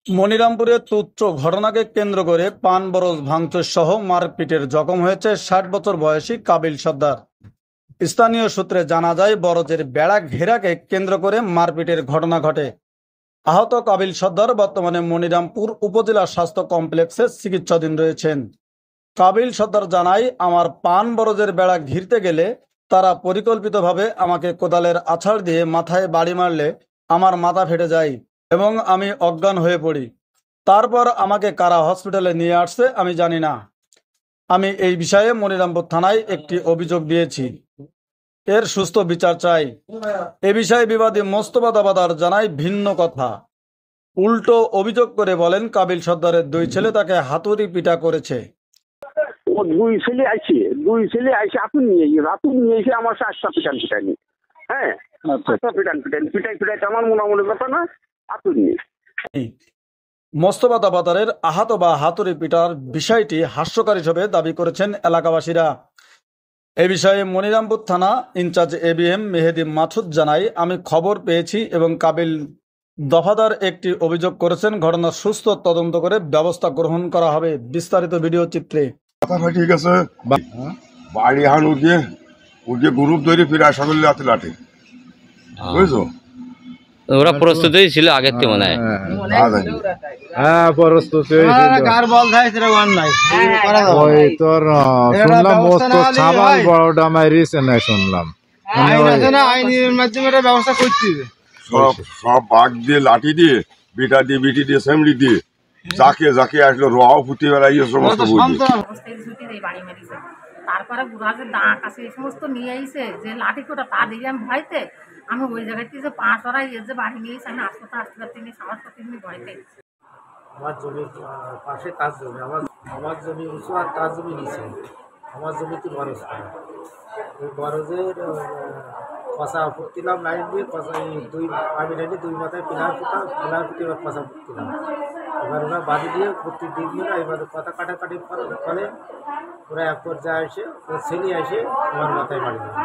মনিরামপুরে তুচ্ছ ঘটনাকে কেন্দ্র করে পান বরজ ভাঙচুর সহ মারপিটের জখম হয়েছে ৬০ বছর বয়সী কাবিল সর্দার। স্থানীয় সূত্রে জানা যায়, বরজের বেড়া ঘেরাকে কেন্দ্র করে মারপিটের ঘটনা ঘটে। আহত কাবিল সর্দার বর্তমানে মনিরামপুর উপজেলা স্বাস্থ্য কমপ্লেক্সে চিকিৎসাধীন রয়েছেন। কাবিল সর্দার জানায়, আমার পান বরজের বেড়া ঘিরতে গেলে তারা পরিকল্পিতভাবে আমাকে কোদালের আছাড় দিয়ে মাথায় বাড়ি মারলে আমার মাথা ফেটে যায় এবং আমি অজ্ঞান হয়ে পড়ি। তারপর আমাকে কারা হসপিটালে নিয়ে আসছে আমি জানি না। আমি এই বিষয়ে মনিরামপুর থানায় একটি অভিযোগ দিয়েছি। এর সুস্থ বিচার চাই। এ বিষয়ে বিবাদী মোস্তফা দাবাদার জানায় ভিন্ন কথা। উল্টো অভিযোগ করে বলেন, কাবিল সর্দারের দুই ছেলে তাকে হাতুড়ি পিটা করেছে। ও দুই ছেলে আইসে আতুন নিয়ে এসে আমার 7টা পিটানি। হ্যাঁ, 7টা পিটাই আমার মনে কথা না, আতুন নিয়ে। মোস্তফা দাবাদারের আহত বা হাতুড়ি পিটার বিষয়টি হাস্যকর হিসেবে দাবি করেছেন এলাকাবাসীরা। এ বিষয়ে মনিরামপুর থানা ইনচার্জ ABM মেহেদি মাসুদ জানায়, আমি খবর পেয়েছি এবং কাবিল দফাদার একটি অভিযোগ করেছেন। ঘটনার সুস্থ তদন্ত করে ব্যবস্থা গ্রহণ করা হবে। বিস্তারিত ভিডিও চিত্রে। ঠিক আছে, বাড়ি হান উঠে গ্রুপ ধরে ফিরে আশা করলে হাতে লাঠি, বুঝছো? ওরা প্রস্তুতি ছিল আগের থেকে মনে হয়। হ্যাঁ, প্রস্তুতি শুনলাম মস্ত ছাবাল বড়টা মারিছে না, শুনলাম ব্যবস্থা করতে সব বাঘ দিয়ে লাঠি দিয়ে বিটা দিয়ে বিটি দিয়ে সেমড়ি দিয়ে যাকে আসলো রাও ফুটে বেড়াইয়ে সমস্ত তারপরে বুড়াদের দাঁত আছে এই সমস্ত নিয়ে আইছে যে লাঠি কোটা তা দিয়ে আমি ভয়তে আমি ওই জায়গাতে যে 5 ওরা যে বাড়ি নিয়ে এসে আমি আসতে তিনি সামাজ তিনি ভয়তে। আমার জমির পাশে তার জমি, আমার জমি উঁচু আর তার জমি নিচে। আমার জমিতে বরজ করে ওই বরজের কষা ফুটছিলাম লাইন দিয়ে আমি লাইনে 2 মাথায় পিলার ফুটে এবার কষা ফুটছিলাম। এবার ওরা বাড়ি দিয়ে প্রত্যেক দিন না, এবার কথা কাটাকাটি ফলে ওরা এক পর্যায়ে এসে ওর ছেলে এসে আমার মাথায় বাড়ি দেয়।